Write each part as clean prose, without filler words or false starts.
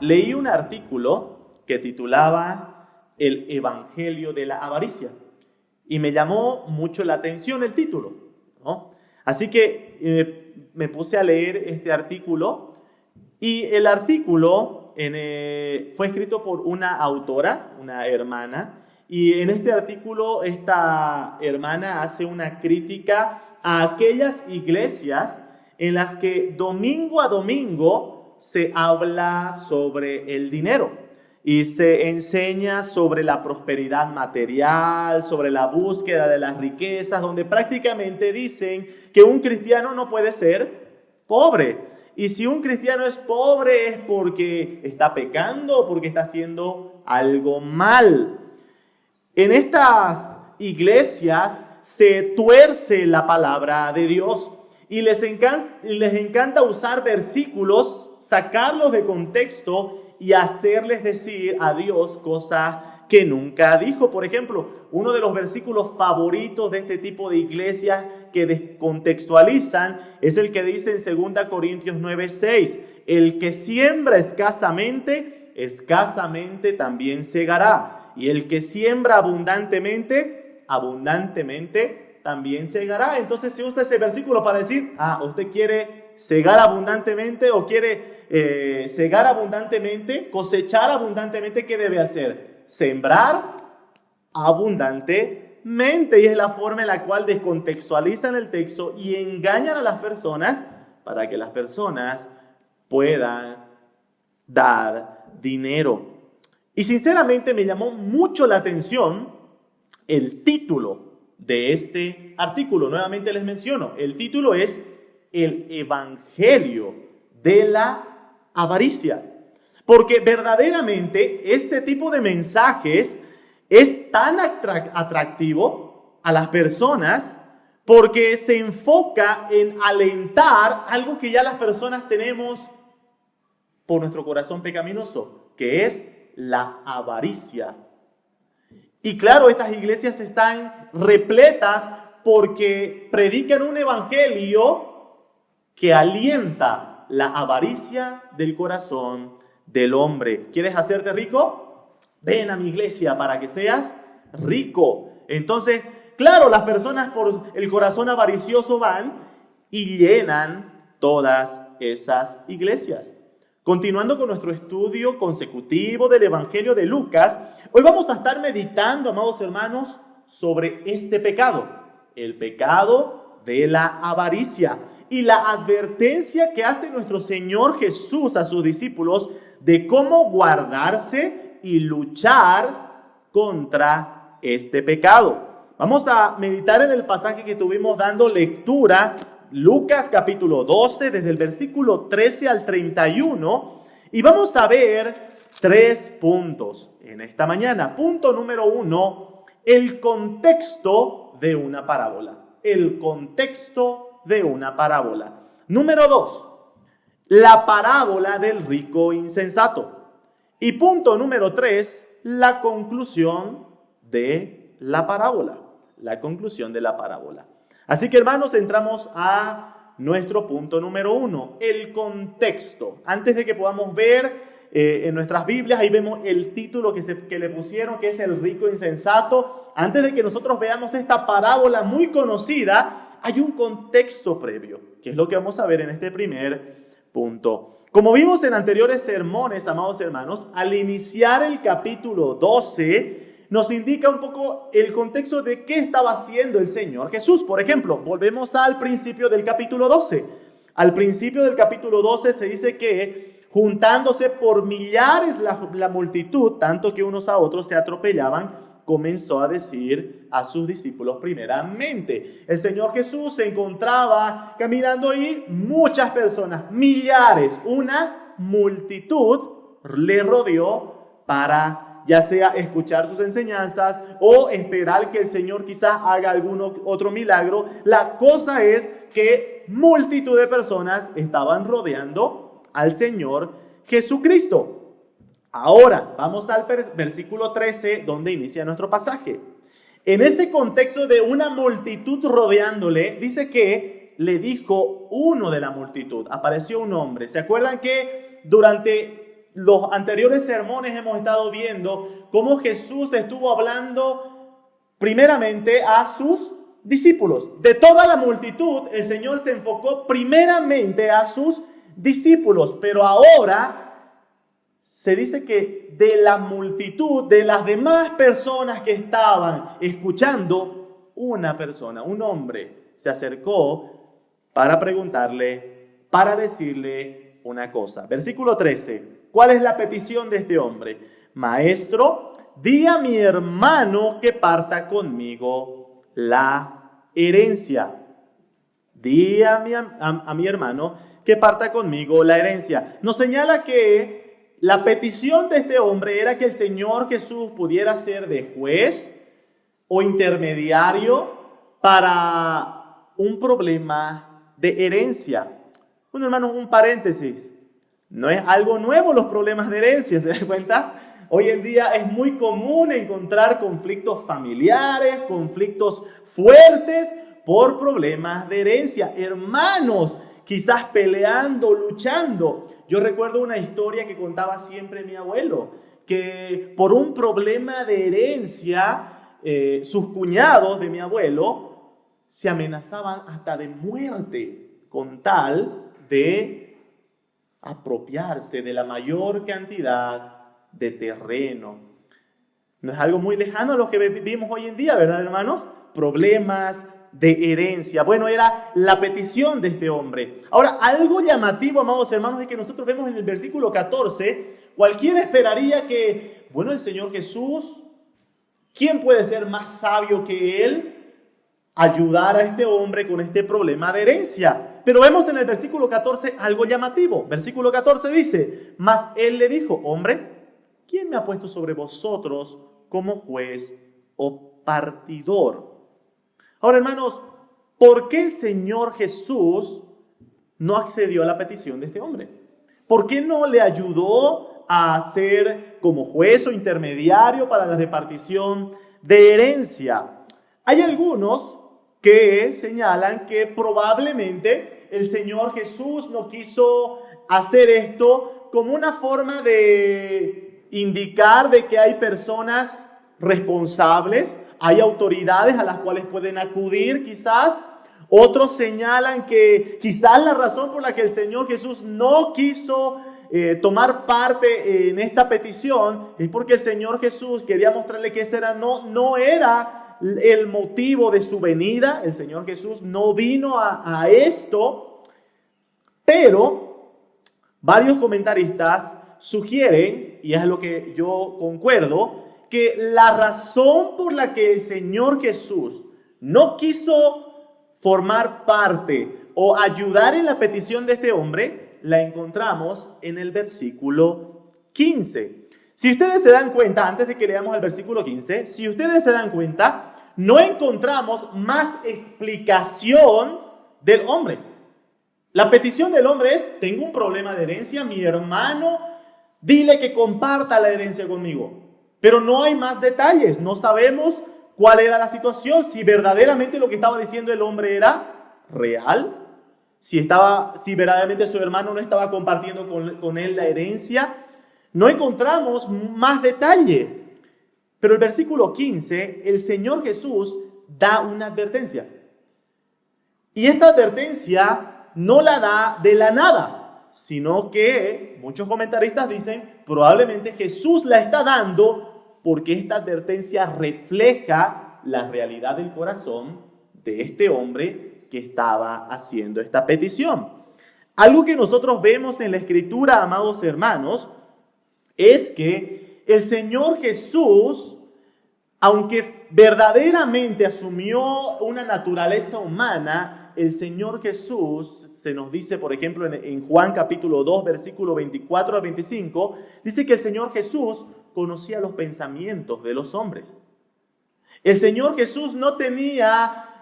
leí un artículo que titulaba El Evangelio de la Avaricia y me llamó mucho la atención el título, ¿no? Así que me puse a leer este artículo y el artículo fue escrito por una autora, una hermana, y en este artículo esta hermana hace una crítica a aquellas iglesias en las que domingo a domingo se habla sobre el dinero y se enseña sobre la prosperidad material, sobre la búsqueda de las riquezas, donde prácticamente dicen que un cristiano no puede ser pobre. Y si un cristiano es pobre es porque está pecando o porque está haciendo algo mal. En estas iglesias se tuerce la palabra de Dios y les encanta usar versículos, sacarlos de contexto y hacerles decir a Dios cosas que nunca dijo. Por ejemplo, uno de los versículos favoritos de este tipo de iglesias que descontextualizan es el que dice en 2 Corintios 9:6, el que siembra escasamente, escasamente también segará, y el que siembra abundantemente, abundantemente también segará. Entonces se usa ese versículo para decir, usted quiere segar abundantemente o quiere segar abundantemente, cosechar abundantemente, ¿qué debe hacer? Sembrar abundantemente. Y es la forma en la cual descontextualizan el texto y engañan a las personas para que las personas puedan dar dinero. Y sinceramente me llamó mucho la atención el título de este artículo. Nuevamente les menciono, el título es El Evangelio de la Avaricia. Porque verdaderamente este tipo de mensajes es tan atractivo a las personas porque se enfoca en alentar algo que ya las personas tenemos por nuestro corazón pecaminoso, que es la avaricia. Y claro, estas iglesias están repletas porque predican un evangelio que alienta la avaricia del corazón del hombre. ¿Quieres hacerte rico? Ven a mi iglesia para que seas rico. Entonces, claro, las personas por el corazón avaricioso van y llenan todas esas iglesias. Continuando con nuestro estudio consecutivo del Evangelio de Lucas, hoy vamos a estar meditando, amados hermanos, sobre este pecado, el pecado de la avaricia y la advertencia que hace nuestro Señor Jesús a sus discípulos de cómo guardarse y luchar contra este pecado. Vamos a meditar en el pasaje que tuvimos dando lectura, Lucas capítulo 12, desde el versículo 13 al 31, y vamos a ver 3 puntos en esta mañana. Punto número 1, el contexto de una parábola. El contexto de una parábola. Número 2, la parábola del rico insensato. Y punto número 3, la conclusión de la parábola. La conclusión de la parábola. Así que, hermanos, entramos a nuestro punto número 1, el contexto. Antes de que podamos ver en nuestras Biblias, ahí vemos el título que le pusieron, que es el rico insensato. Antes de que nosotros veamos esta parábola muy conocida, hay un contexto previo, que es lo que vamos a ver en este primer punto. Como vimos en anteriores sermones, amados hermanos, al iniciar el capítulo 12, nos indica un poco el contexto de qué estaba haciendo el Señor Jesús. Por ejemplo, volvemos al principio del capítulo 12. Al principio del capítulo 12 se dice que juntándose por millares la multitud, tanto que unos a otros se atropellaban, comenzó a decir a sus discípulos primeramente. El Señor Jesús se encontraba caminando y muchas personas, millares, una multitud le rodeó para ya sea escuchar sus enseñanzas o esperar que el Señor quizás haga algún otro milagro. La cosa es que multitud de personas estaban rodeando al Señor Jesucristo. Ahora, vamos al versículo 13, donde inicia nuestro pasaje. En ese contexto de una multitud rodeándole, dice que le dijo uno de la multitud, apareció un hombre. ¿Se acuerdan que durante los anteriores sermones hemos estado viendo cómo Jesús estuvo hablando primeramente a sus discípulos. De toda la multitud, el Señor se enfocó primeramente a sus discípulos, pero ahora se dice que de la multitud, de las demás personas que estaban escuchando, una persona, un hombre, se acercó para preguntarle, para decirle una cosa. Versículo 13. ¿Cuál es la petición de este hombre? Maestro, di a mi hermano que parta conmigo la herencia. Di a mi hermano que parta conmigo la herencia. Nos señala que la petición de este hombre era que el Señor Jesús pudiera ser de juez o intermediario para un problema de herencia. Bueno, hermanos, un paréntesis. No es algo nuevo los problemas de herencia, ¿se dan cuenta? Hoy en día es muy común encontrar conflictos familiares, conflictos fuertes por problemas de herencia. Hermanos, quizás peleando, luchando. Yo recuerdo una historia que contaba siempre mi abuelo, que por un problema de herencia, sus cuñados de mi abuelo se amenazaban hasta de muerte con tal de apropiarse de la mayor cantidad de terreno. No es algo muy lejano a lo que vivimos hoy en día, ¿verdad, hermanos? Problemas de herencia. Bueno, era la petición de este hombre. Ahora, algo llamativo, amados hermanos, es que nosotros vemos en el versículo 14, cualquiera esperaría que, bueno, el Señor Jesús, ¿quién puede ser más sabio que Él? Ayudar a este hombre con este problema de herencia. Pero vemos en el versículo 14 algo llamativo. Versículo 14 dice, mas Él le dijo, hombre, ¿quién me ha puesto sobre vosotros como juez o partidor? Ahora, hermanos, ¿por qué el Señor Jesús no accedió a la petición de este hombre? ¿Por qué no le ayudó a ser como juez o intermediario para la repartición de herencia? Hay algunos que señalan que probablemente el Señor Jesús no quiso hacer esto como una forma de indicar de que hay personas responsables, hay autoridades a las cuales pueden acudir quizás. Otros señalan que quizás la razón por la que el Señor Jesús no quiso tomar parte en esta petición es porque el Señor Jesús quería mostrarle que ese no era el motivo de su venida. El Señor Jesús no vino a esto, pero varios comentaristas sugieren, y es lo que yo concuerdo, que la razón por la que el Señor Jesús no quiso formar parte o ayudar en la petición de este hombre, la encontramos en el versículo 15. Si ustedes se dan cuenta, antes de que leamos el versículo 15, si ustedes se dan cuenta, no encontramos más explicación del hombre. La petición del hombre es, tengo un problema de herencia, mi hermano, dile que comparta la herencia conmigo. Pero no hay más detalles, no sabemos cuál era la situación, si verdaderamente lo que estaba diciendo el hombre era real, si verdaderamente su hermano no estaba compartiendo con él la herencia. No encontramos más detalle. Pero el versículo 15, el Señor Jesús da una advertencia. Y esta advertencia no la da de la nada, sino que muchos comentaristas dicen, probablemente Jesús la está dando porque esta advertencia refleja la realidad del corazón de este hombre que estaba haciendo esta petición. Algo que nosotros vemos en la Escritura, amados hermanos, es que el Señor Jesús, aunque verdaderamente asumió una naturaleza humana, el Señor Jesús, se nos dice, por ejemplo, en Juan capítulo 2, versículo 24 al 25, dice que el Señor Jesús conocía los pensamientos de los hombres. El Señor Jesús no tenía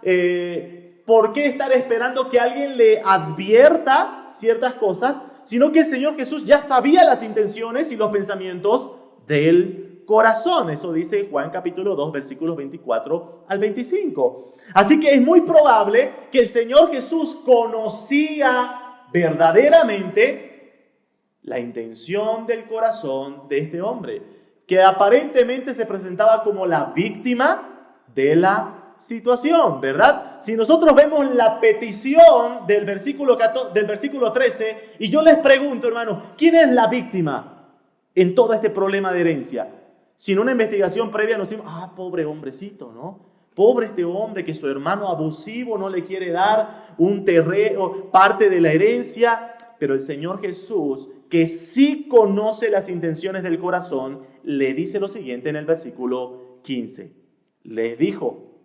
por qué estar esperando que alguien le advierta ciertas cosas, sino que el Señor Jesús ya sabía las intenciones y los pensamientos del corazón. Eso dice Juan capítulo 2, versículos 24 al 25. Así que es muy probable que el Señor Jesús conocía verdaderamente la intención del corazón de este hombre, que aparentemente se presentaba como la víctima de la situación, ¿verdad? Si nosotros vemos la petición del versículo 13, y yo les pregunto, hermanos, ¿quién es la víctima en todo este problema de herencia? Sin una investigación previa nos decimos, pobre hombrecito, ¿no? Pobre este hombre que su hermano abusivo no le quiere dar un terreno, parte de la herencia. Pero el Señor Jesús, que sí conoce las intenciones del corazón, le dice lo siguiente en el versículo 15. Les dijo,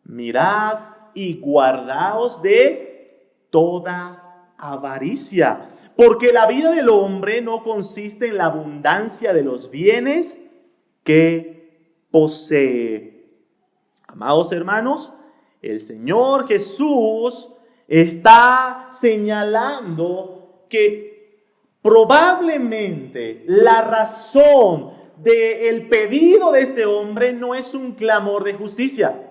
mirad y guardaos de toda avaricia, porque la vida del hombre no consiste en la abundancia de los bienes que posee. Amados hermanos, el Señor Jesús está señalando que probablemente la razón del pedido de este hombre no es un clamor de justicia,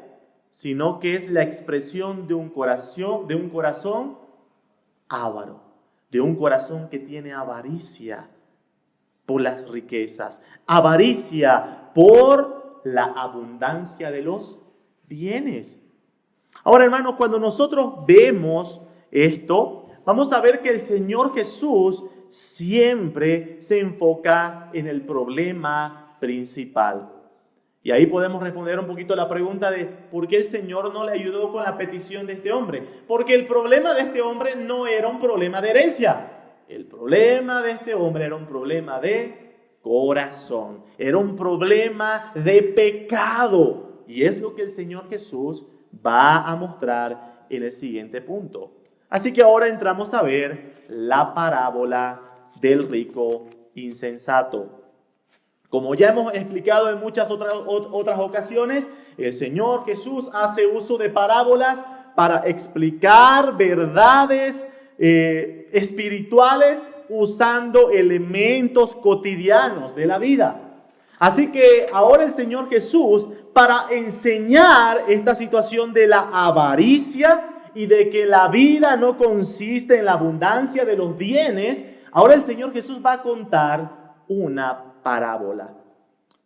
sino que es la expresión de un corazón avaro, de un corazón que tiene avaricia por las riquezas, avaricia por la abundancia de los bienes. Ahora, hermanos, cuando nosotros vemos esto, vamos a ver que el Señor Jesús siempre se enfoca en el problema principal. Y ahí podemos responder un poquito la pregunta de ¿por qué el Señor no le ayudó con la petición de este hombre? Porque el problema de este hombre no era un problema de herencia. El problema de este hombre era un problema de corazón. Era un problema de pecado. Y es lo que el Señor Jesús va a mostrar en el siguiente punto. Así que ahora entramos a ver la parábola del rico insensato. Como ya hemos explicado en muchas otras ocasiones, el Señor Jesús hace uso de parábolas para explicar verdades espirituales usando elementos cotidianos de la vida. Así que ahora el Señor Jesús, para enseñar esta situación de la avaricia y de que la vida no consiste en la abundancia de los bienes, ahora el Señor Jesús va a contar una parábola.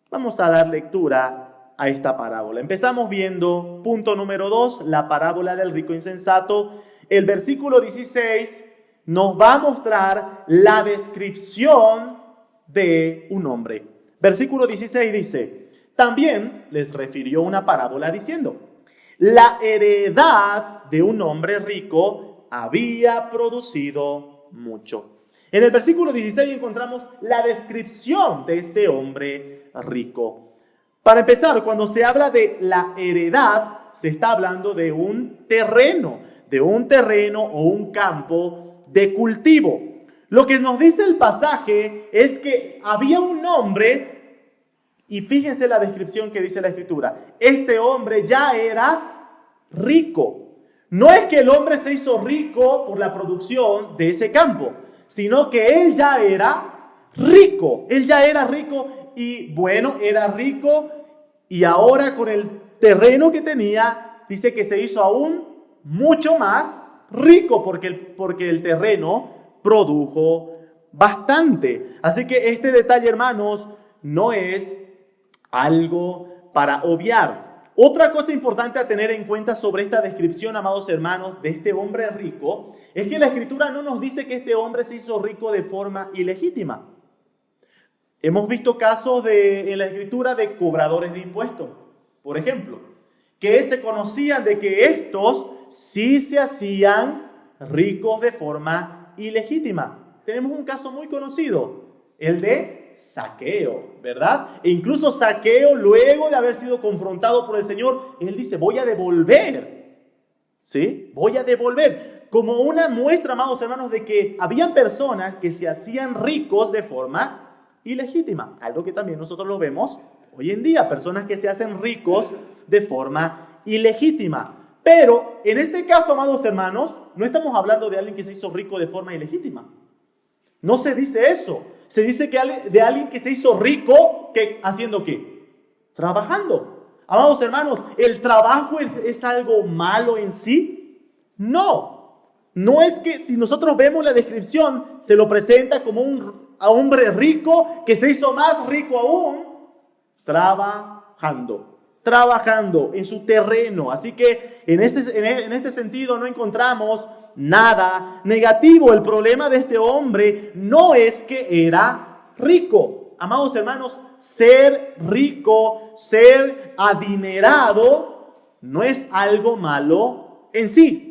Vamos a dar lectura a esta parábola. Empezamos viendo punto número 2, la parábola del rico insensato. El versículo 16 nos va a mostrar la descripción de un hombre. Versículo 16 dice, también les refirió una parábola diciendo, la heredad de un hombre rico había producido mucho. En el versículo 16 encontramos la descripción de este hombre rico. Para empezar, cuando se habla de la heredad, se está hablando de un terreno o un campo de cultivo. Lo que nos dice el pasaje es que había un hombre, y fíjense la descripción que dice la Escritura, este hombre ya era rico. No es que el hombre se hizo rico por la producción de ese campo, sino que él ya era rico. Él ya era rico y bueno, era rico y ahora con el terreno que tenía, dice que se hizo aún mucho más rico porque el terreno produjo bastante. Así que este detalle, hermanos, no es algo para obviar. Otra cosa importante a tener en cuenta sobre esta descripción, amados hermanos, de este hombre rico, es que la Escritura no nos dice que este hombre se hizo rico de forma ilegítima. Hemos visto casos en la Escritura de cobradores de impuestos, por ejemplo, que se conocían de que estos sí se hacían ricos de forma ilegítima. Tenemos un caso muy conocido, el de Zaqueo, ¿verdad? E incluso Zaqueo, luego de haber sido confrontado por el Señor, él dice, voy a devolver, ¿sí? Voy a devolver. Como una muestra, amados hermanos, de que habían personas que se hacían ricos de forma ilegítima. Algo que también nosotros lo vemos hoy en día, personas que se hacen ricos de forma ilegítima. Pero en este caso, amados hermanos, no estamos hablando de alguien que se hizo rico de forma ilegítima. No se dice eso. Se dice que de alguien que se hizo rico, ¿haciendo qué? Trabajando. Amados hermanos, ¿el trabajo es algo malo en sí? No. No es que si nosotros vemos la descripción, se lo presenta como un hombre rico que se hizo más rico aún, trabajando en su terreno. Así que en este sentido no encontramos nada negativo. El problema de este hombre no es que era rico. Amados hermanos, ser rico, ser adinerado, no es algo malo en sí.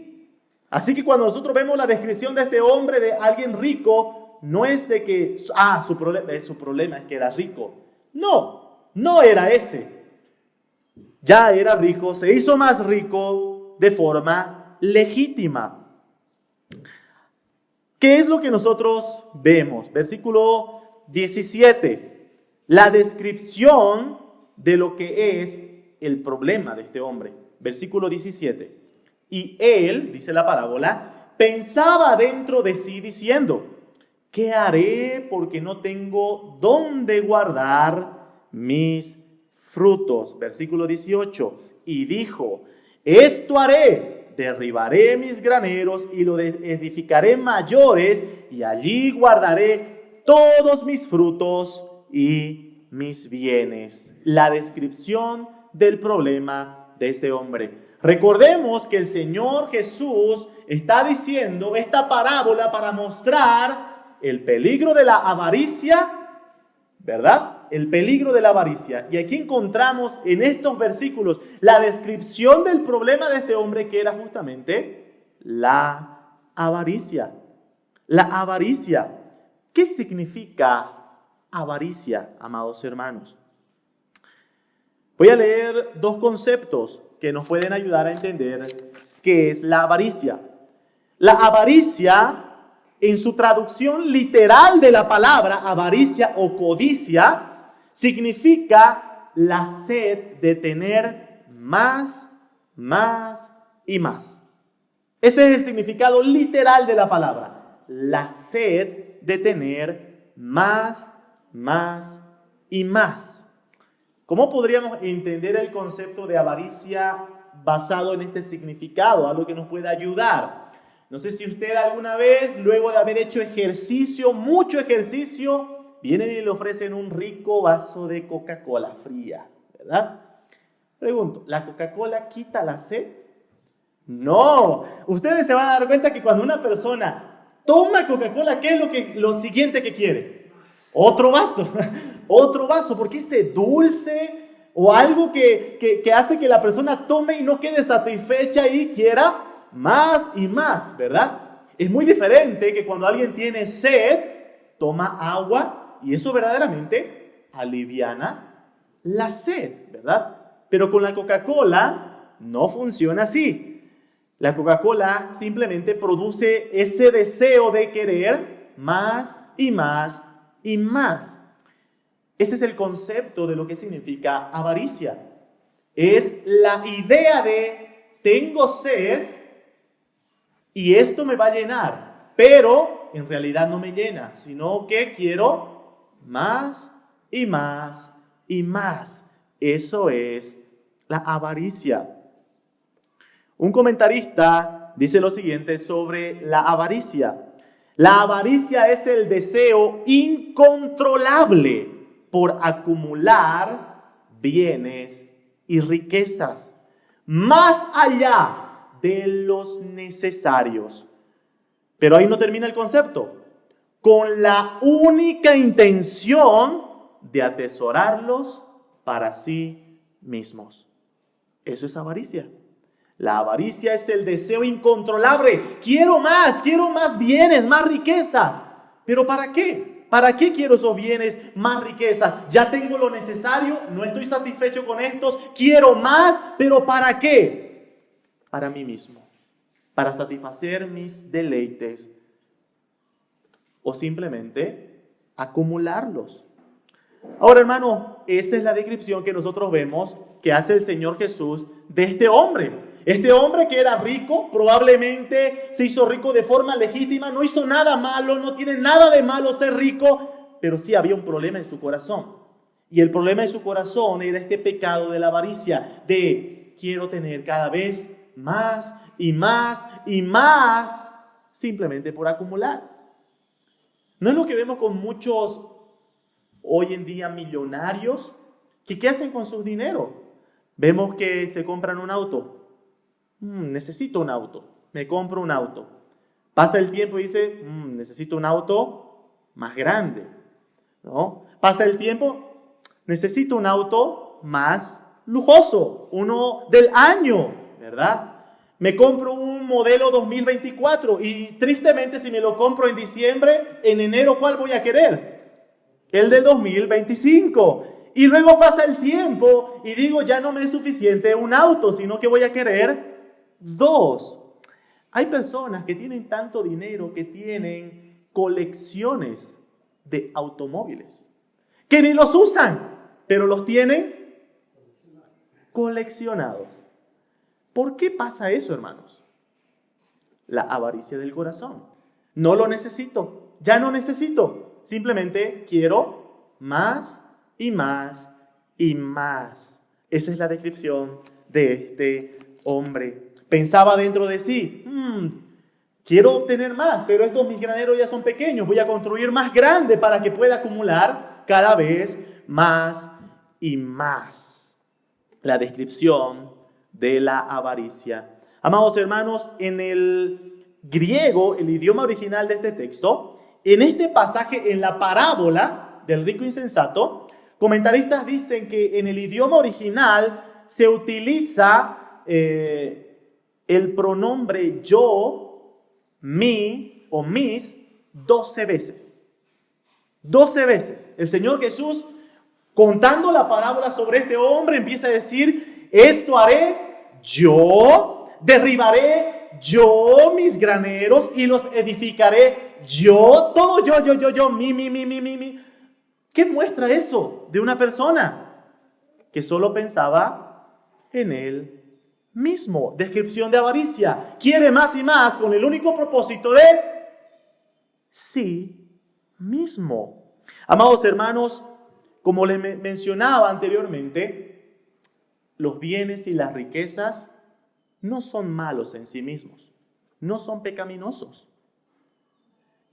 Así que cuando nosotros vemos la descripción de este hombre, de alguien rico, no es de que, su problema es que era rico. No era ese. Ya era rico, se hizo más rico de forma legítima. ¿Qué es lo que nosotros vemos? Versículo 17. La descripción de lo que es el problema de este hombre. Versículo 17. Y él, dice la parábola, pensaba dentro de sí diciendo: ¿qué haré porque no tengo dónde guardar mis frutos? Versículo 18. Y dijo: esto haré, derribaré mis graneros y los edificaré mayores, y allí guardaré todos mis frutos y mis bienes. La descripción del problema de este hombre. Recordemos que el Señor Jesús está diciendo esta parábola para mostrar el peligro de la avaricia, ¿verdad? El peligro de la avaricia. Y aquí encontramos en estos versículos la descripción del problema de este hombre, que era justamente la avaricia. La avaricia. ¿Qué significa avaricia, amados hermanos? Voy a leer dos conceptos que nos pueden ayudar a entender qué es la avaricia. La avaricia, en su traducción literal de la palabra avaricia o codicia, significa la sed de tener más y más. Ese es el significado literal de la palabra. La sed de tener más y más. ¿Cómo podríamos entender el concepto de avaricia basado en este significado? Algo que nos pueda ayudar. No sé si usted alguna vez, luego de haber hecho ejercicio, mucho ejercicio, vienen y le ofrecen un rico vaso de Coca-Cola fría, ¿verdad? Pregunto, ¿la Coca-Cola quita la sed? No. Ustedes se van a dar cuenta que cuando una persona toma Coca-Cola, ¿qué es lo siguiente que quiere? Otro vaso, porque ese dulce o algo que hace que la persona tome y no quede satisfecha y quiera más y más, ¿verdad? Es muy diferente que cuando alguien tiene sed, toma agua y eso verdaderamente aliviana la sed, ¿verdad? Pero con la Coca-Cola no funciona así. La Coca-Cola simplemente produce ese deseo de querer más y más y más. Ese es el concepto de lo que significa avaricia. Es la idea de tengo sed y esto me va a llenar, pero en realidad no me llena, sino que quiero más y más y más. Eso es la avaricia. Un comentarista dice lo siguiente sobre la avaricia. La avaricia es el deseo incontrolable por acumular bienes y riquezas, más allá de los necesarios. Pero ahí no termina el concepto. Con la única intención de atesorarlos para sí mismos. Eso es avaricia. La avaricia es el deseo incontrolable. Quiero más bienes, más riquezas. ¿Pero para qué? ¿Para qué quiero esos bienes, más riquezas? Ya tengo lo necesario, no estoy satisfecho con estos. Quiero más, ¿pero para qué? Para mí mismo. Para satisfacer mis deleites. O simplemente acumularlos. Ahora, hermano, esa es la descripción que nosotros vemos que hace el Señor Jesús de este hombre. Este hombre que era rico, probablemente se hizo rico de forma legítima, no hizo nada malo, no tiene nada de malo ser rico, pero sí había un problema en su corazón. Y el problema de su corazón era este pecado de la avaricia, de quiero tener cada vez más y más y más, simplemente por acumular. ¿No es lo que vemos con muchos hoy en día millonarios? ¿Qué hacen con su dinero? Vemos que se compran un auto. Necesito un auto. Me compro un auto. Pasa el tiempo y dice, necesito un auto más grande, ¿no? Pasa el tiempo, necesito un auto más lujoso, uno del año, ¿verdad? Me compro un modelo 2024 y tristemente si me lo compro en diciembre, en enero, ¿cuál voy a querer? El de 2025. Y luego pasa el tiempo y digo, ya no me es suficiente un auto, sino que voy a querer 2. Hay personas que tienen tanto dinero que tienen colecciones de automóviles, que ni los usan, pero los tienen coleccionados. ¿Por qué pasa eso, hermanos? La avaricia del corazón. No lo necesito, ya no necesito, simplemente quiero más y más y más. Esa es la descripción de este hombre. Pensaba dentro de sí, quiero obtener más, pero estos mis graneros ya son pequeños, voy a construir más grande para que pueda acumular cada vez más y más. La descripción de la avaricia. Amados hermanos, en el griego, el idioma original de este texto, en este pasaje, en la parábola del rico insensato, comentaristas dicen que en el idioma original se utiliza el pronombre yo, mi o mis 12 veces. 12 veces. El Señor Jesús, contando la parábola sobre este hombre, empieza a decir, esto haré yo, derribaré yo mis graneros y los edificaré yo, todo yo, mi. ¿Qué muestra eso de una persona que solo pensaba en él mismo? Descripción de avaricia. Quiere más y más con el único propósito de sí mismo. Amados hermanos, como les mencionaba anteriormente, los bienes y las riquezas no son malos en sí mismos, no son pecaminosos.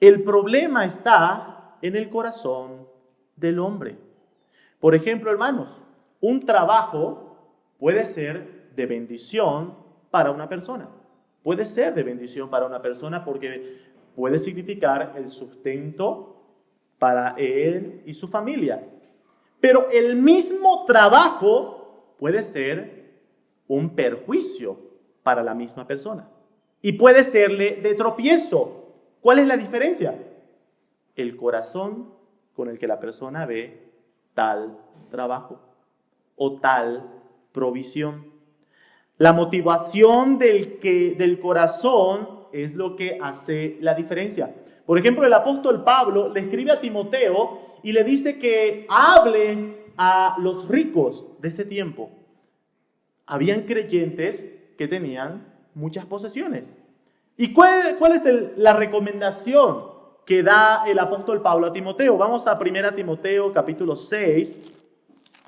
El problema está en el corazón del hombre. Por ejemplo, hermanos, un trabajo puede ser de bendición para una persona. Puede ser de bendición para una persona porque puede significar el sustento para él y su familia. Pero el mismo trabajo puede ser un perjuicio para la misma persona y puede serle de tropiezo. ¿Cuál es la diferencia? El corazón con el que la persona ve tal trabajo o tal provisión. La motivación del corazón es lo que hace la diferencia. Por ejemplo, el apóstol Pablo le escribe a Timoteo y le dice que hable a los ricos de ese tiempo. Habían creyentes que tenían muchas posesiones. ¿Y cuál es la recomendación que da el apóstol Pablo a Timoteo? Vamos a 1 Timoteo capítulo 6,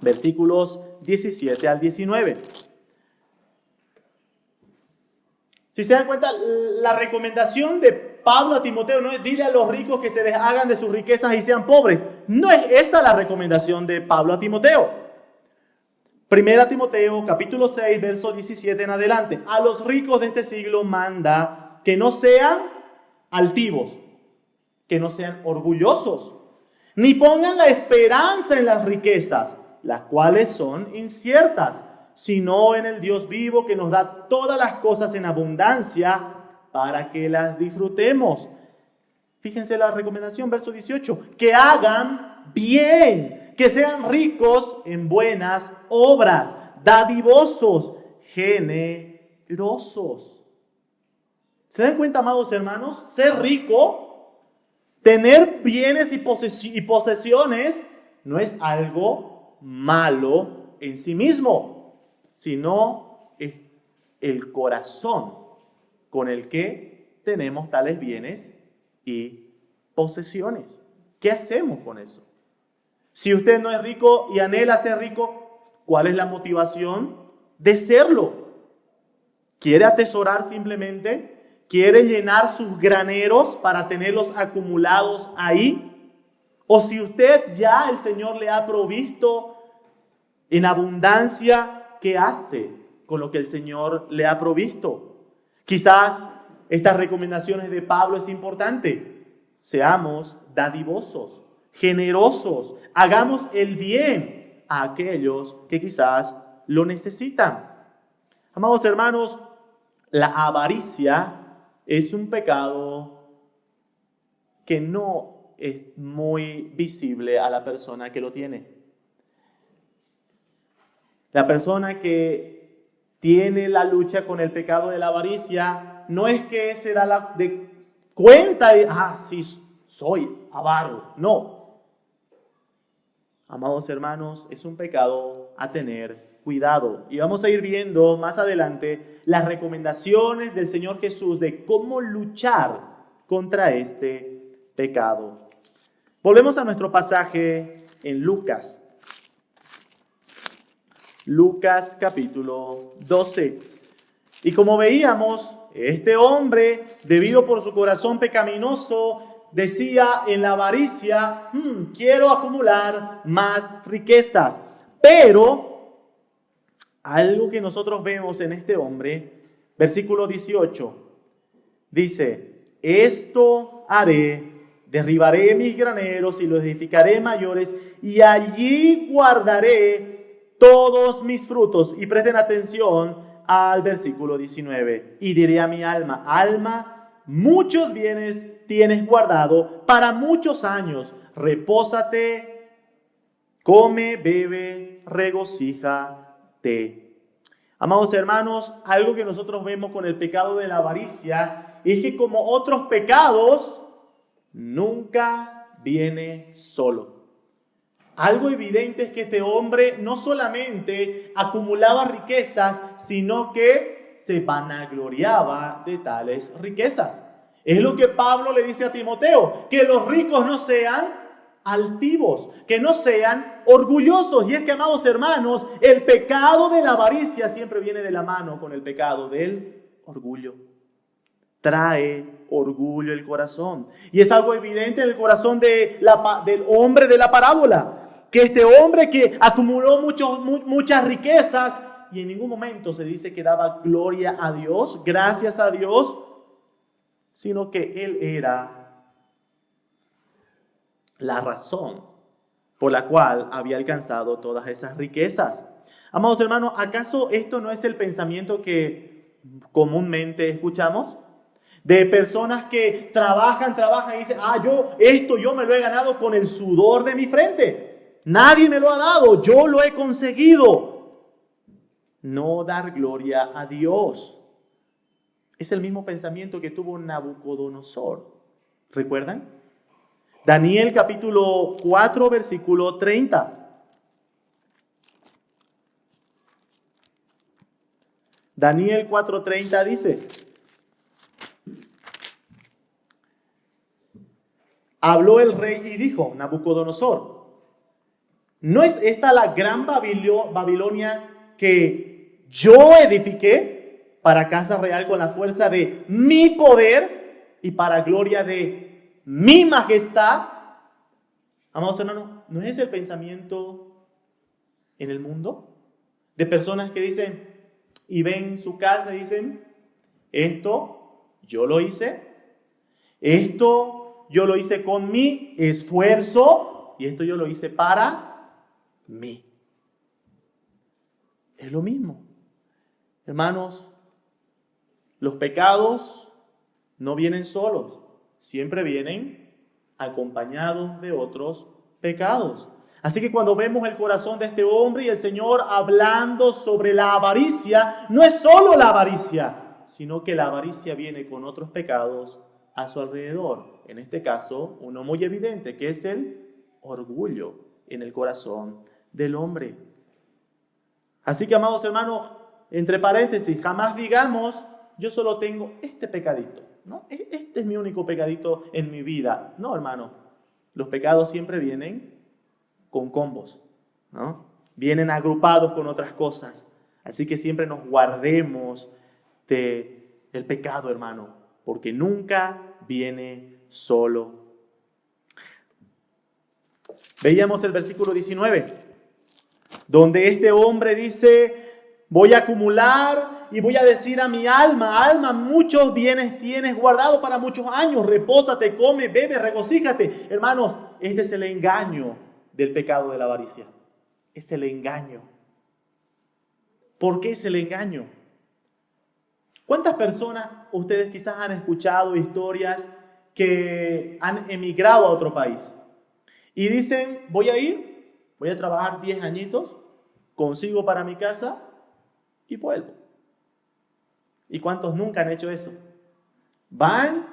versículos 17 al 19. Si se dan cuenta, la recomendación de Pablo a Timoteo no es dile a los ricos que se deshagan de sus riquezas y sean pobres. No es esta la recomendación de Pablo a Timoteo. 1 Timoteo capítulo 6, verso 17 en adelante. A los ricos de este siglo manda que no sean altivos, que no sean orgullosos, ni pongan la esperanza en las riquezas, las cuales son inciertas, sino en el Dios vivo que nos da todas las cosas en abundancia para que las disfrutemos. Fíjense la recomendación, verso 18, que hagan bien, que sean ricos en buenas obras, dadivosos, generosos. ¿Se dan cuenta, amados hermanos? Ser rico, tener bienes y posesiones, no es algo malo en sí mismo, sino es el corazón con el que tenemos tales bienes y posesiones. ¿Qué hacemos con eso? Si usted no es rico y anhela ser rico, ¿cuál es la motivación de serlo? ¿Quiere atesorar simplemente? quiere llenar sus graneros para tenerlos acumulados ahí. O si usted ya el Señor le ha provisto en abundancia, ¿qué hace con lo que el Señor le ha provisto? Quizás estas recomendaciones de Pablo es importante. Seamos dadivosos, generosos, hagamos el bien a aquellos que quizás lo necesitan. Amados hermanos, la avaricia es un pecado que no es muy visible a la persona que lo tiene. La persona que tiene la lucha con el pecado de la avaricia no es que se da la de cuenta de, sí, soy avaro. No. Amados hermanos, es un pecado a tener cuidado. Y vamos a ir viendo más adelante las recomendaciones del Señor Jesús de cómo luchar contra este pecado. Volvemos a nuestro pasaje en Lucas. Lucas capítulo 12. Y como veíamos, este hombre, debido por su corazón pecaminoso, decía en la avaricia, quiero acumular más riquezas. Pero algo que nosotros vemos en este hombre, versículo 18, dice, esto haré, derribaré mis graneros y los edificaré mayores, y allí guardaré todos mis frutos. Y presten atención al versículo 19. Y diré a mi alma, alma, muchos bienes tienes guardado para muchos años. Repósate, come, bebe, regocíjate. Amados hermanos, algo que nosotros vemos con el pecado de la avaricia es que como otros pecados, nunca viene solo. Algo evidente es que este hombre no solamente acumulaba riquezas, sino que se vanagloriaba de tales riquezas. Es lo que Pablo le dice a Timoteo, que los ricos no sean altivos, que no sean orgullosos. Y es que, amados hermanos, el pecado de la avaricia siempre viene de la mano con el pecado del orgullo. Trae orgullo el corazón. Y es algo evidente en el corazón del hombre de la parábola. Que este hombre que acumuló muchas riquezas y en ningún momento se dice que daba gloria a Dios, gracias a Dios, sino que él era la razón por la cual había alcanzado todas esas riquezas. Amados hermanos, ¿acaso esto no es el pensamiento que comúnmente escuchamos? De personas que trabajan y dicen, yo me lo he ganado con el sudor de mi frente. Nadie me lo ha dado, yo lo he conseguido. No dar gloria a Dios. Es el mismo pensamiento que tuvo Nabucodonosor. ¿Recuerdan? Daniel capítulo 4, versículo 30. Daniel 4:30 dice, habló el rey y dijo, Nabucodonosor, ¿no es esta la gran Babilonia que yo edifiqué para casa real con la fuerza de mi poder y para gloria de mi majestad? Amados hermanos, ¿no es el pensamiento en el mundo? De personas que dicen y ven su casa y dicen, esto yo lo hice, esto yo lo hice con mi esfuerzo y esto yo lo hice para mí. Es lo mismo. Hermanos, los pecados no vienen solos, siempre vienen acompañados de otros pecados. Así que cuando vemos el corazón de este hombre y el Señor hablando sobre la avaricia, no es solo la avaricia, sino que la avaricia viene con otros pecados a su alrededor. En este caso, uno muy evidente, que es el orgullo en el corazón del hombre. Así que, amados hermanos, entre paréntesis, jamás digamos, yo solo tengo este pecadito, ¿no? Este es mi único pecadito en mi vida. No, hermano, los pecados siempre vienen con combos, ¿no? Vienen agrupados con otras cosas. Así que siempre nos guardemos del pecado, hermano, porque nunca viene solo. Veíamos el versículo 19, donde este hombre dice: voy a acumular y voy a decir a mi alma: alma, muchos bienes tienes guardado para muchos años, repósate, come, bebe, regocíjate. Hermanos, este es el engaño del pecado de la avaricia. Es el engaño. ¿Por qué es el engaño? ¿Cuántas personas ustedes quizás han escuchado historias que han emigrado a otro país y dicen: voy a trabajar 10 añitos, consigo para mi casa y vuelvo? ¿Y cuántos nunca han hecho eso? Van,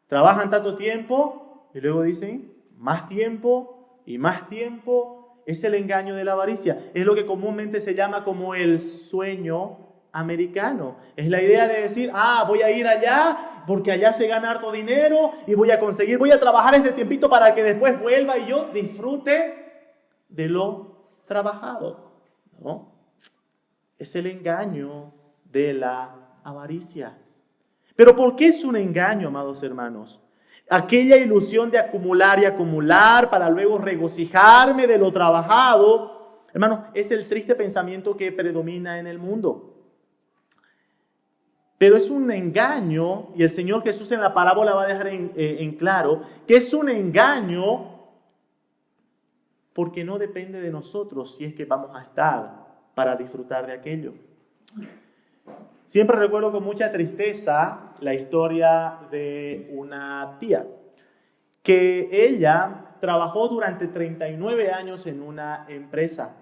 trabajan tanto tiempo y luego dicen: más tiempo y más tiempo. Es el engaño de la avaricia. Es lo que comúnmente se llama como el sueño americano. Es la idea de decir: voy a ir allá porque allá se gana harto dinero y voy a trabajar este tiempito para que después vuelva y yo disfrute de lo trabajado, ¿no? Es el engaño de la avaricia. ¿Pero por qué es un engaño, amados hermanos? Aquella ilusión de acumular y acumular para luego regocijarme de lo trabajado, hermanos, es el triste pensamiento que predomina en el mundo. Pero es un engaño, y el Señor Jesús en la parábola va a dejar en claro que es un engaño porque no depende de nosotros si es que vamos a estar para disfrutar de aquello. Siempre recuerdo con mucha tristeza la historia de una tía, que ella trabajó durante 39 años en una empresa,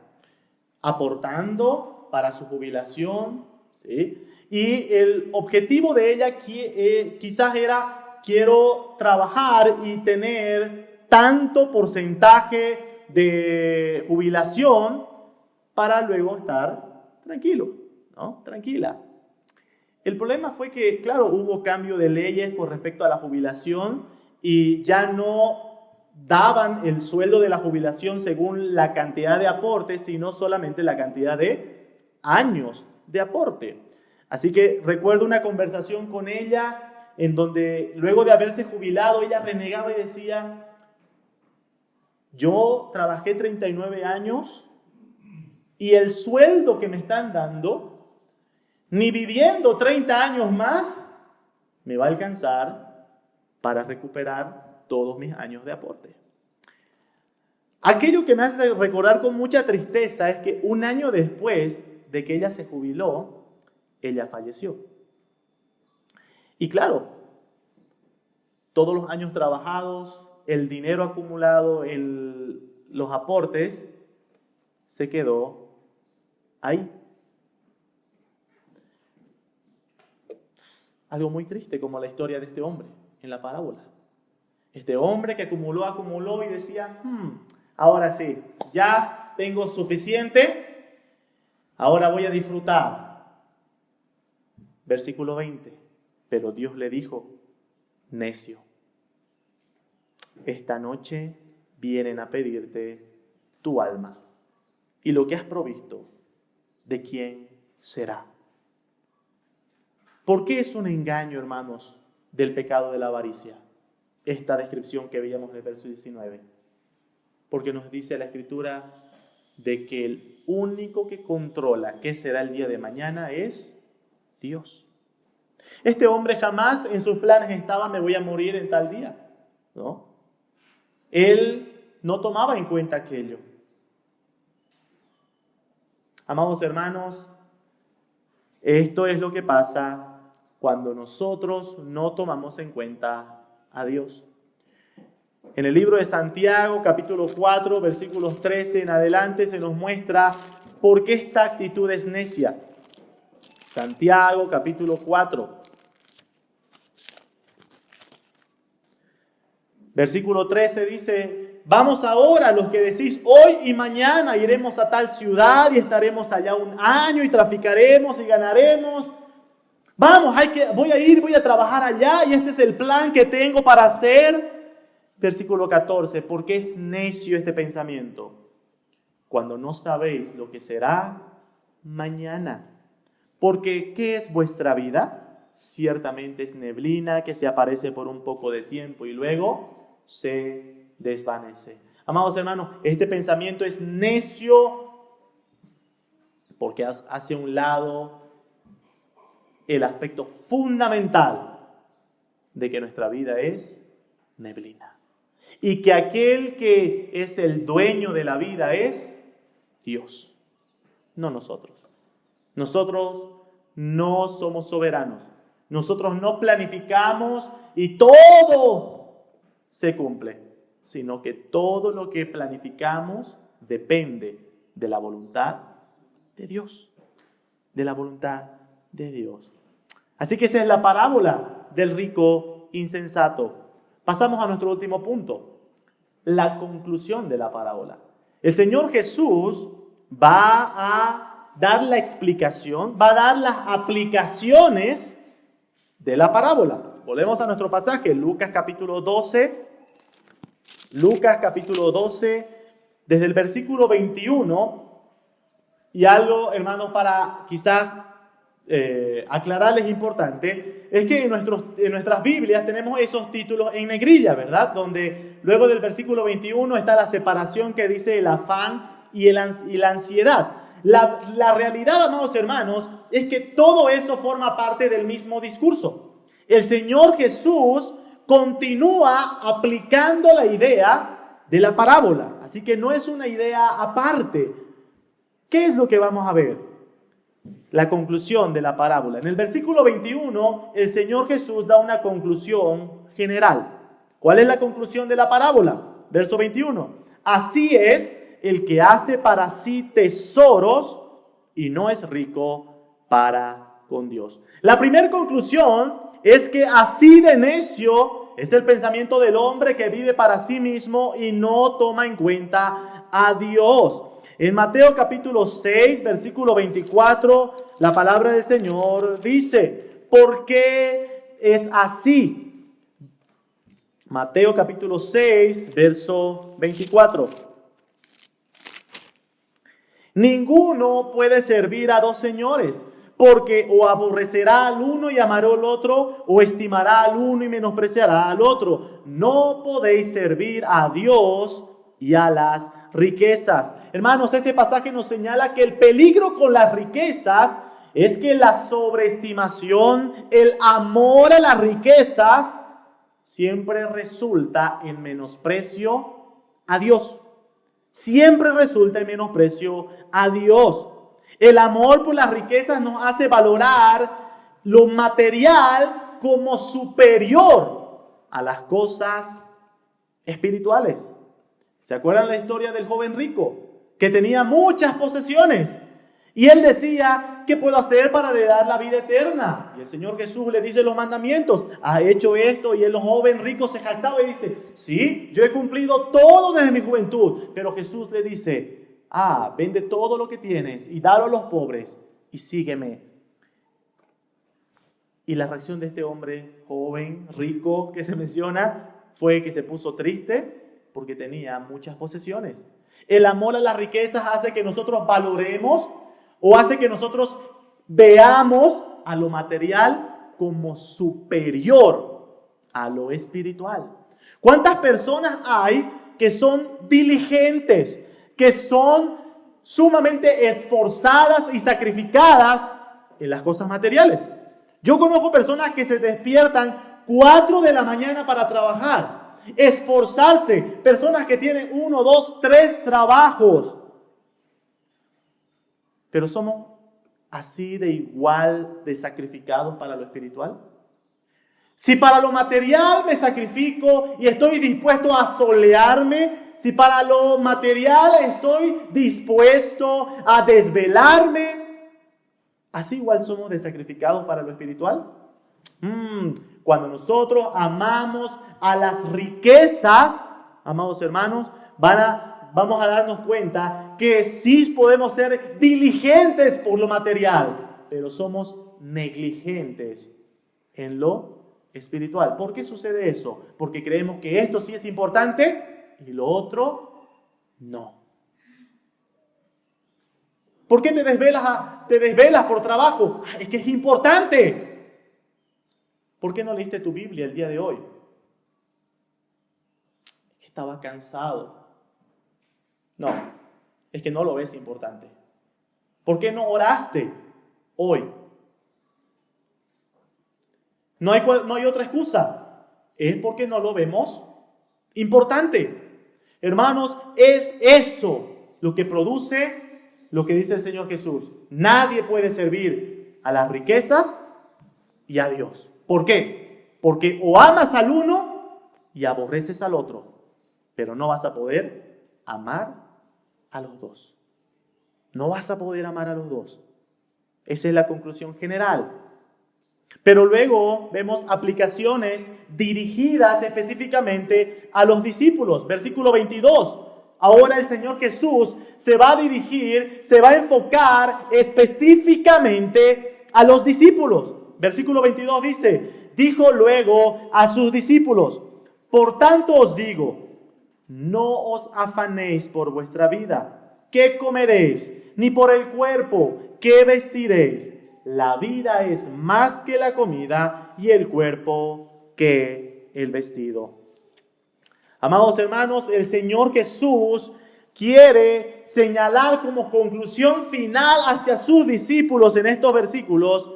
aportando para su jubilación, ¿sí? Y el objetivo de ella quizás era: quiero trabajar y tener tanto porcentaje de jubilación para luego estar tranquilo, ¿no? Tranquila. El problema fue que, claro, hubo cambio de leyes con respecto a la jubilación y ya no daban el sueldo de la jubilación según la cantidad de aporte, sino solamente la cantidad de años de aporte. Así que recuerdo una conversación con ella en donde luego de haberse jubilado ella renegaba y decía: yo trabajé 39 años y el sueldo que me están dando, ni viviendo 30 años más, me va a alcanzar para recuperar todos mis años de aporte. Aquello que me hace recordar con mucha tristeza es que un año después de que ella se jubiló, ella falleció. Y claro, todos los años trabajados, el dinero acumulado, los aportes, se quedó ahí. Algo muy triste como la historia de este hombre en la parábola. Este hombre que acumuló y decía: ahora sí, ya tengo suficiente, ahora voy a disfrutar. Versículo 20. Pero Dios le dijo: necio, esta noche vienen a pedirte tu alma, y lo que has provisto, ¿de quién será? ¿Por qué es un engaño, hermanos, del pecado de la avaricia? Esta descripción que veíamos en el verso 19. Porque nos dice la Escritura de que el único que controla qué será el día de mañana es Dios. Este hombre jamás en sus planes estaba: me voy a morir en tal día, ¿no? Él no tomaba en cuenta aquello. Amados hermanos, esto es lo que pasa cuando nosotros no tomamos en cuenta a Dios. En el libro de Santiago, capítulo 4, versículos 13 en adelante, se nos muestra por qué esta actitud es necia. Santiago, capítulo 4. Versículo 13 dice: vamos ahora los que decís: hoy y mañana iremos a tal ciudad y estaremos allá un año y traficaremos y ganaremos. Vamos, voy a trabajar allá y este es el plan que tengo para hacer. Versículo 14, ¿por qué es necio este pensamiento? Cuando no sabéis lo que será mañana. Porque ¿qué es vuestra vida? ciertamente es neblina que se aparece por un poco de tiempo y luego se desvanece. Amados hermanos, este pensamiento es necio porque hace a un lado el aspecto fundamental de que nuestra vida es neblina. Y que aquel que es el dueño de la vida es Dios, no nosotros. Nosotros no somos soberanos. Nosotros no planificamos y todo se cumple, sino que todo lo que planificamos depende de la voluntad de Dios. De la voluntad de Dios. Así que esa es la parábola del rico insensato. Pasamos a nuestro último punto, la conclusión de la parábola. El Señor Jesús va a dar la explicación, va a dar las aplicaciones de la parábola. Volvemos a nuestro pasaje, Lucas capítulo 12. Lucas capítulo 12, desde el versículo 21. Y algo, hermanos, para quizás aclararles importante, es que en nuestras Biblias tenemos esos títulos en negrilla, ¿verdad? Donde luego del versículo 21 está la separación que dice el afán y la ansiedad. La realidad, amados hermanos, es que todo eso forma parte del mismo discurso. El Señor Jesús continúa aplicando la idea de la parábola, así que no es una idea aparte. ¿Qué es lo que vamos a ver? La conclusión de la parábola. En el versículo 21, el Señor Jesús da una conclusión general. ¿Cuál es la conclusión de la parábola? Verso 21. Así es el que hace para sí tesoros y no es rico para con Dios. La primera conclusión es que así de necio es el pensamiento del hombre que vive para sí mismo y no toma en cuenta a Dios. En Mateo capítulo 6, versículo 24, la palabra del Señor dice, ¿por qué es así? Mateo capítulo 6, verso 24. Ninguno puede servir a dos señores, porque o aborrecerá al uno y amará al otro, o estimará al uno y menospreciará al otro. No podéis servir a Dios y a las riquezas. Hermanos, este pasaje nos señala que el peligro con las riquezas es que la sobreestimación, el amor a las riquezas, siempre resulta en menosprecio a Dios. Siempre resulta en menosprecio a Dios. El amor por las riquezas nos hace valorar lo material como superior a las cosas espirituales. ¿Se acuerdan la historia del joven rico que tenía muchas posesiones? Y él decía, ¿qué puedo hacer para heredar la vida eterna? Y el Señor Jesús le dice los mandamientos. ¿Ha hecho esto? Y el joven rico se jactaba y dice, sí, yo he cumplido todo desde mi juventud. Pero Jesús le dice, vende todo lo que tienes y dalo a los pobres y sígueme. Y la reacción de este hombre joven, rico, que se menciona, fue que se puso triste porque tenía muchas posesiones. El amor a las riquezas hace que nosotros valoremos o hace que nosotros veamos a lo material como superior a lo espiritual. ¿Cuántas personas hay que son diligentes, que son sumamente esforzadas y sacrificadas en las cosas materiales? Yo conozco personas que se despiertan 4 de la mañana para trabajar, esforzarse, personas que tienen 1, 2, 3 trabajos. Pero somos así de igual de sacrificados para lo espiritual. Si para lo material me sacrifico y estoy dispuesto a solearme, si para lo material estoy dispuesto a desvelarme, así igual somos de sacrificados para lo espiritual. Cuando nosotros amamos a las riquezas, amados hermanos, vamos a darnos cuenta que sí podemos ser diligentes por lo material, pero somos negligentes en lo espiritual. ¿Por qué sucede eso? Porque creemos que esto sí es importante y lo otro no. ¿Por qué te desvelas por trabajo? Es que es importante. ¿Por qué no leíste tu Biblia el día de hoy? Estaba cansado. No, es que no lo ves importante. ¿Por qué no oraste hoy? No hay otra excusa. Es porque no lo vemos importante. Hermanos, es eso lo que produce lo que dice el Señor Jesús. Nadie puede servir a las riquezas y a Dios. ¿Por qué? Porque o amas al uno y aborreces al otro, pero no vas a poder amar a los dos. No vas a poder amar a los dos. Esa es la conclusión general. Pero luego vemos aplicaciones dirigidas específicamente a los discípulos. Versículo 22. Ahora el Señor Jesús se va a dirigir, se va a enfocar específicamente a los discípulos. Versículo 22 dice, dijo luego a sus discípulos, por tanto os digo, no os afanéis por vuestra vida, ¿qué comeréis? Ni por el cuerpo, ¿qué vestiréis? La vida es más que la comida y el cuerpo que el vestido. Amados hermanos, el Señor Jesús quiere señalar como conclusión final hacia sus discípulos en estos versículos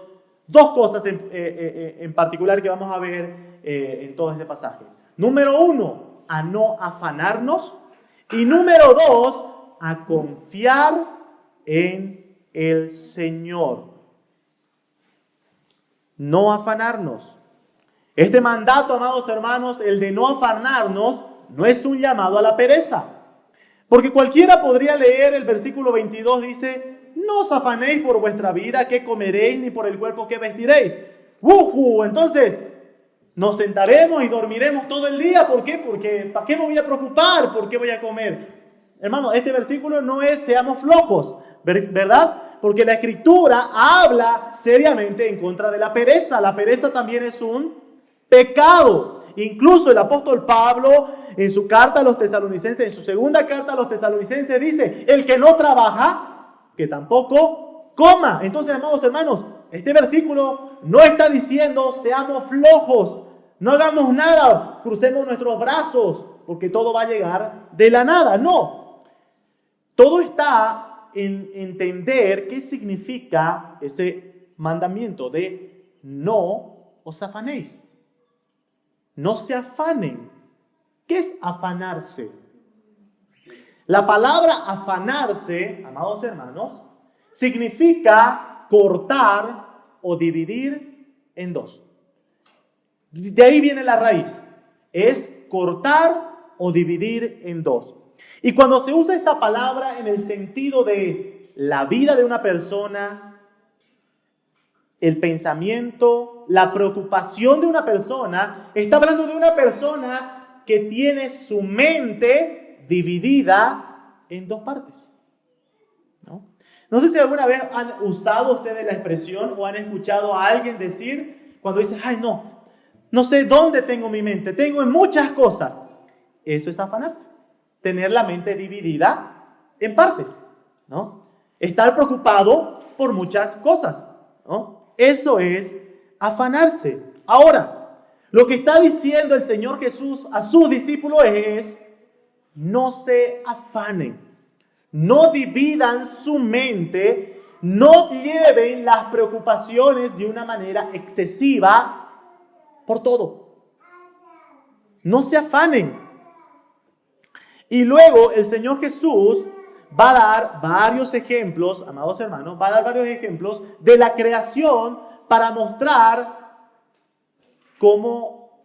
dos cosas en particular que vamos a ver en todo este pasaje. Número 1, a no afanarnos. Y número 2, a confiar en el Señor. No afanarnos. Este mandato, amados hermanos, el de no afanarnos, no es un llamado a la pereza. Porque cualquiera podría leer el versículo 22, dice, no os afanéis por vuestra vida, qué comeréis, ni por el cuerpo que vestiréis. ¡Ujú! Entonces, nos sentaremos y dormiremos todo el día. ¿Por qué? Porque ¿para qué me voy a preocupar? ¿Por qué voy a comer? Hermano, este versículo no es seamos flojos, ¿verdad? Porque la Escritura habla seriamente en contra de la pereza. La pereza también es un pecado. Incluso el apóstol Pablo en su carta a los tesalonicenses, en su segunda carta a los tesalonicenses dice, el que no trabaja, que tampoco coma. Entonces, amados hermanos, este versículo no está diciendo seamos flojos, no hagamos nada, crucemos nuestros brazos, porque todo va a llegar de la nada. No. Todo está en entender qué significa ese mandamiento de no os afanéis. No se afanen. ¿Qué es afanarse? La palabra afanarse, amados hermanos, significa cortar o dividir en dos. De ahí viene la raíz. Es cortar o dividir en dos. Y cuando se usa esta palabra en el sentido de la vida de una persona, el pensamiento, la preocupación de una persona, está hablando de una persona que tiene su mente dividida en dos partes. No sé si alguna vez han usado ustedes la expresión o han escuchado a alguien decir, cuando dice, ay no sé dónde tengo mi mente, tengo en muchas cosas. Eso es afanarse. Tener la mente dividida en partes, ¿no? Estar preocupado por muchas cosas, ¿no? Eso es afanarse. Ahora, lo que está diciendo el Señor Jesús a sus discípulos es, no se afanen, no dividan su mente, no lleven las preocupaciones de una manera excesiva por todo. No se afanen. Y luego el Señor Jesús va a dar varios ejemplos, amados hermanos, va a dar varios ejemplos de la creación para mostrar cómo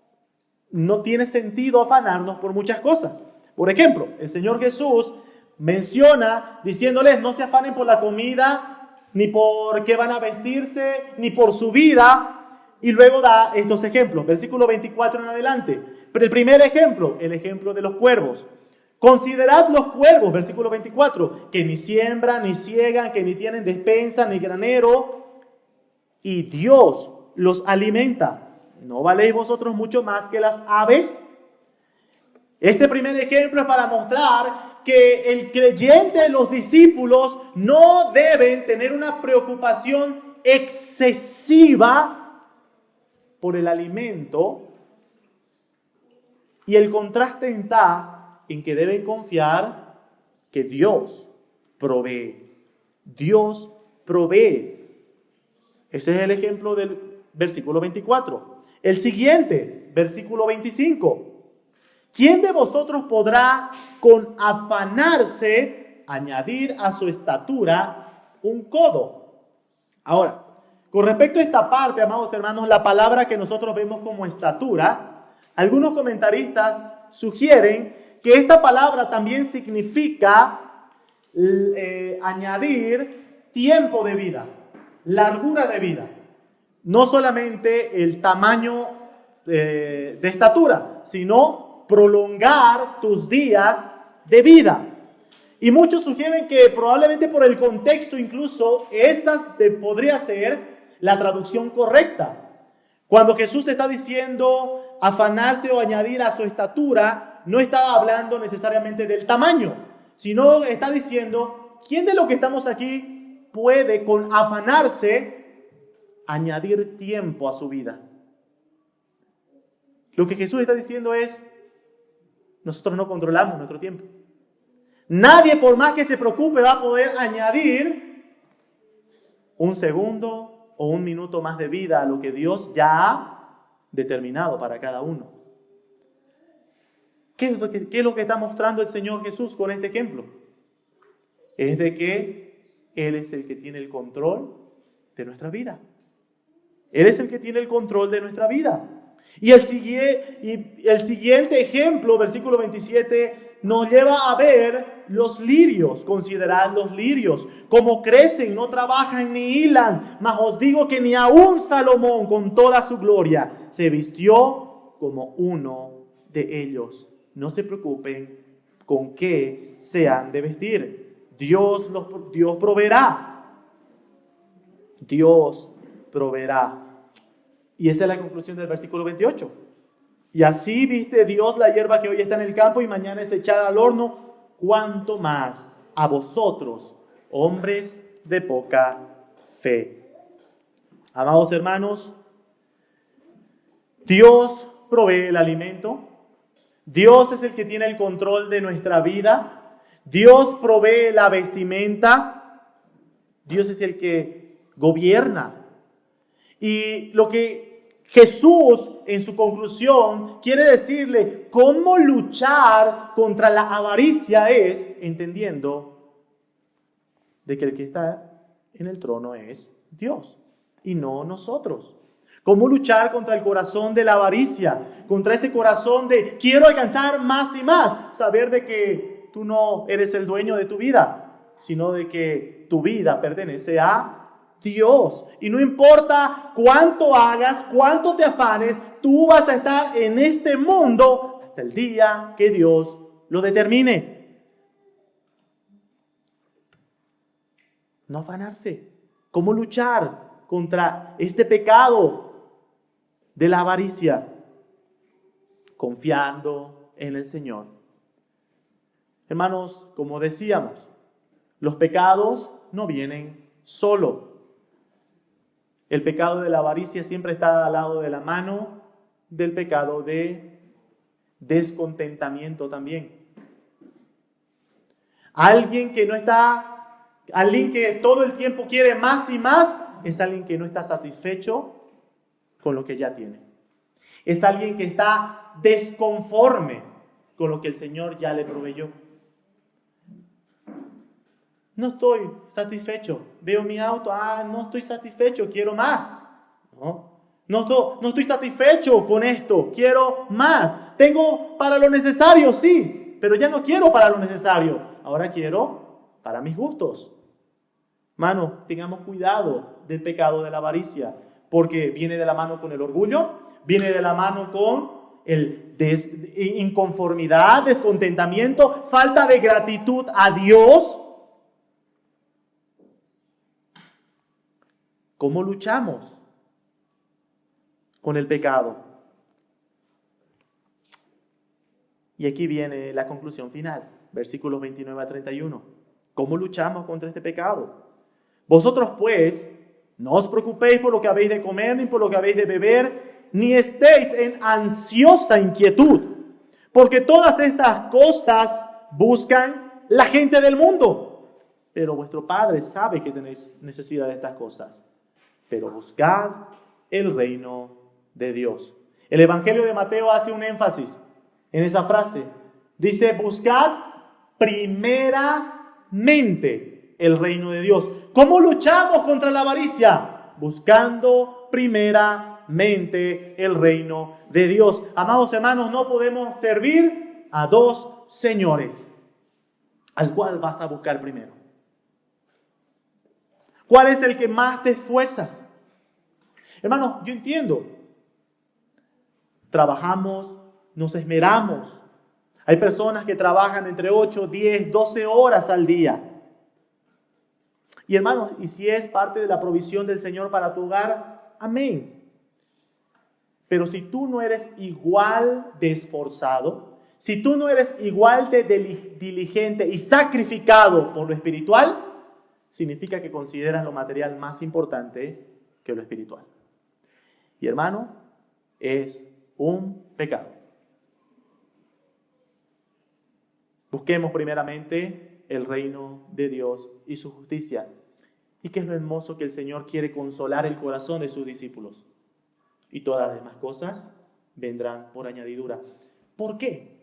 no tiene sentido afanarnos por muchas cosas. Por ejemplo, el Señor Jesús menciona diciéndoles no se afanen por la comida, ni por qué van a vestirse, ni por su vida. Y luego da estos ejemplos, versículo 24 en adelante. Pero el primer ejemplo, el ejemplo de los cuervos. Considerad los cuervos, versículo 24, que ni siembran, ni ciegan, que ni tienen despensa, ni granero, y Dios los alimenta. ¿No valéis vosotros mucho más que las aves? Este primer ejemplo es para mostrar que el creyente, los discípulos, no deben tener una preocupación excesiva por el alimento y el contraste está en que deben confiar que Dios provee. Dios provee. Ese es el ejemplo del versículo 24. El siguiente, versículo 25. ¿Quién de vosotros podrá con afanarse añadir a su estatura un codo? Ahora, con respecto a esta parte, amados hermanos, la palabra que nosotros vemos como estatura, algunos comentaristas sugieren que esta palabra también significa añadir tiempo de vida, largura de vida. No solamente el tamaño de estatura, sino prolongar tus días de vida. Y muchos sugieren que probablemente por el contexto incluso esa podría ser la traducción correcta. Cuando Jesús está diciendo afanarse o añadir a su estatura, no estaba hablando necesariamente del tamaño, sino está diciendo, ¿quién de los que estamos aquí puede con afanarse añadir tiempo a su vida? Lo que Jesús está diciendo es, nosotros no controlamos nuestro tiempo. Nadie, por más que se preocupe, va a poder añadir un segundo o un minuto más de vida a lo que Dios ya ha determinado para cada uno. ¿Qué es lo que está mostrando el Señor Jesús con este ejemplo? Es de que Él es el que tiene el control de nuestra vida. Él es el que tiene el control de nuestra vida. Y el siguiente ejemplo, versículo 27, nos lleva a ver los lirios. Considerad los lirios, como crecen, no trabajan ni hilan. Mas os digo que ni aun Salomón, con toda su gloria, se vistió como uno de ellos. No se preocupen con qué se han de vestir. Dios proveerá. Dios proveerá. Y esa es la conclusión del versículo 28. Y así viste Dios la hierba que hoy está en el campo y mañana es echada al horno, cuanto más a vosotros, hombres de poca fe. Amados hermanos, Dios provee el alimento. Dios es el que tiene el control de nuestra vida. Dios provee la vestimenta. Dios es el que gobierna. Y lo que Jesús, en su conclusión, quiere decirle cómo luchar contra la avaricia es entendiendo de que el que está en el trono es Dios y no nosotros. Cómo luchar contra el corazón de la avaricia, contra ese corazón de quiero alcanzar más y más. Saber de que tú no eres el dueño de tu vida, sino de que tu vida pertenece a Dios. Y no importa cuánto hagas, cuánto te afanes, tú vas a estar en este mundo hasta el día que Dios lo determine. No afanarse. ¿Cómo luchar contra este pecado de la avaricia? Confiando en el Señor. Hermanos, como decíamos, los pecados no vienen solo. El pecado de la avaricia siempre está al lado de la mano del pecado de descontentamiento también. Alguien que todo el tiempo quiere más y más, es alguien que no está satisfecho con lo que ya tiene. Es alguien que está desconforme con lo que el Señor ya le proveyó. No estoy satisfecho. Veo mi auto, no estoy satisfecho, quiero más. No estoy satisfecho con esto, quiero más. Tengo para lo necesario, sí, pero ya no quiero para lo necesario. Ahora quiero para mis gustos. Hermano, tengamos cuidado del pecado de la avaricia, porque viene de la mano con el orgullo, viene de la mano con inconformidad, descontentamiento, falta de gratitud a Dios. ¿Cómo luchamos con el pecado? Y aquí viene la conclusión final, versículos 29 a 31. ¿Cómo luchamos contra este pecado? Vosotros pues, no os preocupéis por lo que habéis de comer ni por lo que habéis de beber, ni estéis en ansiosa inquietud, porque todas estas cosas buscan la gente del mundo. Pero vuestro Padre sabe que tenéis necesidad de estas cosas. Pero buscad el reino de Dios. El Evangelio de Mateo hace un énfasis en esa frase. Dice, buscad primeramente el reino de Dios. ¿Cómo luchamos contra la avaricia? Buscando primeramente el reino de Dios. Amados hermanos, no podemos servir a dos señores. ¿Al cual vas a buscar primero? ¿Cuál es el que más te esfuerzas? Hermanos, yo entiendo. Trabajamos, nos esmeramos. Hay personas que trabajan entre 8, 10, 12 horas al día. Y hermanos, y si es parte de la provisión del Señor para tu hogar, amén. Pero si tú no eres igual de esforzado, si tú no eres igual de diligente y sacrificado por lo espiritual, significa que consideras lo material más importante que lo espiritual. Y hermano, es un pecado. Busquemos primeramente el reino de Dios y su justicia. ¿Y qué es lo hermoso? Que el Señor quiere consolar el corazón de sus discípulos. Y todas las demás cosas vendrán por añadidura. ¿Por qué?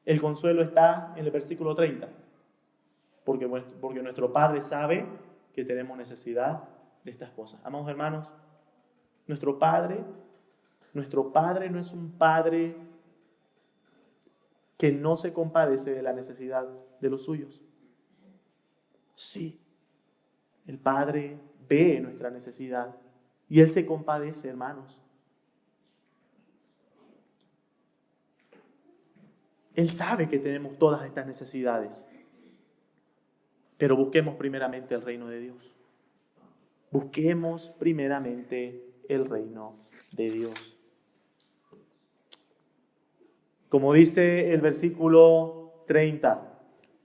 El consuelo está en el versículo 30. Porque nuestro Padre sabe que tenemos necesidad de estas cosas. Amados hermanos, nuestro Padre no es un Padre que no se compadece de la necesidad de los suyos. Sí, el Padre ve nuestra necesidad y Él se compadece, hermanos. Él sabe que tenemos todas estas necesidades. Pero busquemos primeramente el reino de Dios. Busquemos primeramente el reino de Dios. Como dice el versículo 30,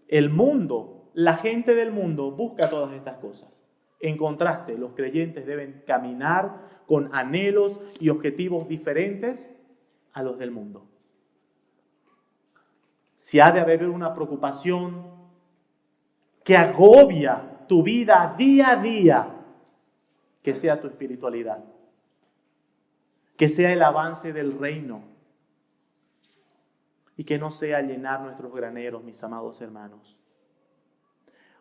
el mundo, la gente del mundo busca todas estas cosas. En contraste, los creyentes deben caminar con anhelos y objetivos diferentes a los del mundo. Si ha de haber una preocupación que agobia tu vida día a día, que sea tu espiritualidad, que sea el avance del reino y que no sea llenar nuestros graneros, mis amados hermanos.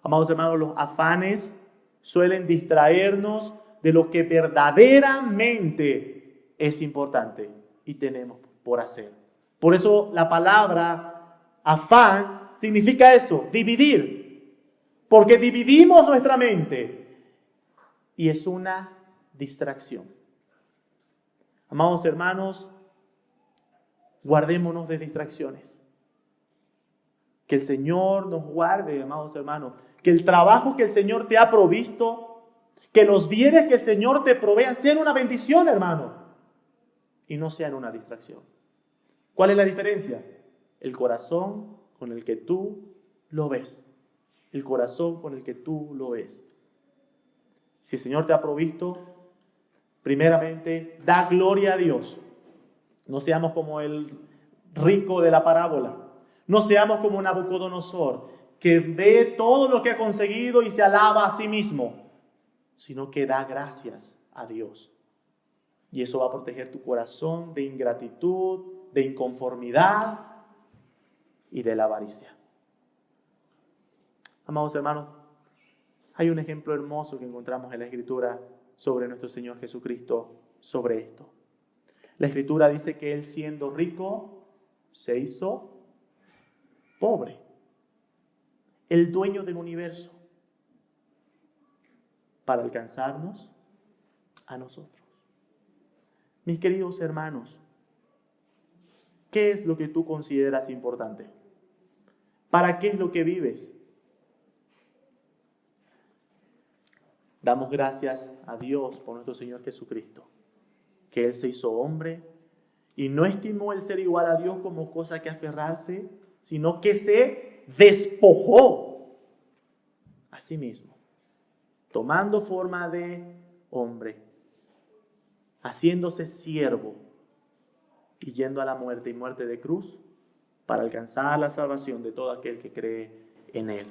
Amados hermanos, los afanes suelen distraernos de lo que verdaderamente es importante y tenemos por hacer. Por eso la palabra afán significa eso, dividir. Porque dividimos nuestra mente y es una distracción. Amados hermanos, guardémonos de distracciones. Que el Señor nos guarde, amados hermanos. Que el trabajo que el Señor te ha provisto, que los bienes que el Señor te provea, sean una bendición, hermano. Y no sean una distracción. ¿Cuál es la diferencia? El corazón con el que tú lo ves. El corazón con el que tú lo ves. Si el Señor te ha provisto, primeramente, da gloria a Dios. No seamos como el rico de la parábola. No seamos como Nabucodonosor, que ve todo lo que ha conseguido y se alaba a sí mismo, sino que da gracias a Dios. Y eso va a proteger tu corazón de ingratitud, de inconformidad y de la avaricia. Amados hermanos, hay un ejemplo hermoso que encontramos en la Escritura sobre nuestro Señor Jesucristo, sobre esto. La Escritura dice que Él, siendo rico, se hizo pobre. El dueño del universo, para alcanzarnos a nosotros. Mis queridos hermanos, ¿qué es lo que tú consideras importante? ¿Para qué es lo que vives? Damos gracias a Dios por nuestro Señor Jesucristo, que Él se hizo hombre y no estimó el ser igual a Dios como cosa que aferrarse, sino que se despojó a sí mismo, tomando forma de hombre. haciéndose siervo y yendo a la muerte y muerte de cruz para alcanzar la salvación de todo aquel que cree en Él.